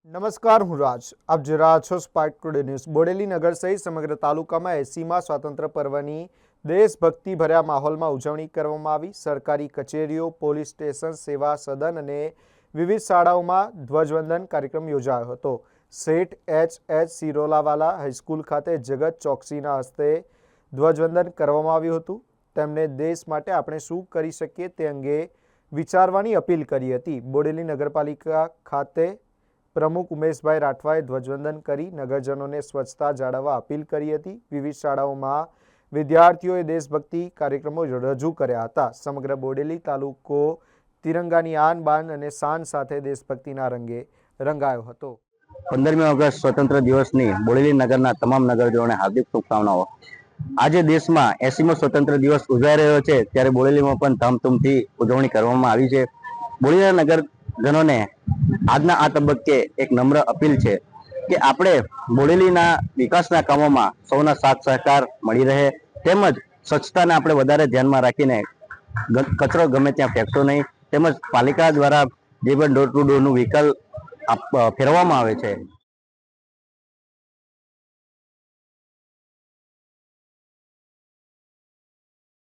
નમસ્કાર, હું રાજ. આપ જોઈ રહ્યા છો સ્પાર્ક ટુડે ન્યૂઝ. બોડેલી નગર સહિત સમગ્ર તાલુકામાં 80મા સ્વાતંત્ર્ય પર્વની દેશભક્તિભર્યા માહોલમાં ઉજવણી કરવામાં આવી. સરકારી કચેરીઓ, પોલીસ સ્ટેશન, સેવા સદન અને વિવિધ શાળાઓમાં ધ્વજવંદન કાર્યક્રમ યોજાયો હતો. શેઠ H.H. સિરોલાવાલા હાઈસ્કૂલ ખાતે જગત ચોકસીના હસ્તે ધ્વજવંદન કરવામાં આવ્યું હતું. તેમણે દેશ માટે આપણે શું કરી શકીએ તે અંગે વિચારવાની અપીલ કરી હતી. બોડેલી નગરપાલિકા ખાતે પ્રમુખ ઉમેશભાઈ રાઠવાએ ધ્વજવંદન કરી નગરજનોને સ્વચ્છતા જાળવવા અપીલ કરી હતી. વિવિધ શાળાઓમાં વિદ્યાર્થીઓએ દેશભક્તિ કાર્યક્રમો રજૂ કર્યા હતા. સમગ્ર બોડેલી તાલુકો તિરંગાની આન બાન અને શાન સાથે દેશભક્તિના રંગે રંગાયો હતો. 15મી ઓગસ્ટ સ્વતંત્ર દિવસની બોડેલી નગરના તમામ નગરજનોને હાર્દિક શુભકામનાઓ. આજે દેશમાં 80મો સ્વતંત્ર દિવસ ઉજવાઈ રહ્યો છે, ત્યારે બોડેલીમાં પણ ધામધૂમથી ઉજવણી કરવામાં આવી છે. બોડેલીના નગરજનોને આજના આ તબક્કે એક નમ્ર અપીલ છે કે આપણે બોડેલીના વિકાસના કામોમાં સૌના સાથ સહકાર મળી રહે, તેમજ સ્વચ્છતાને આપણે વધારે ધ્યાનમાં રાખીને કચરો ગમે ત્યાં ફેંકશો નહીં, તેમજ પાલિકા દ્વારા જે પણ ડોર ટુ ડોરનું વ્હીકલ ફેરવવામાં આવે છે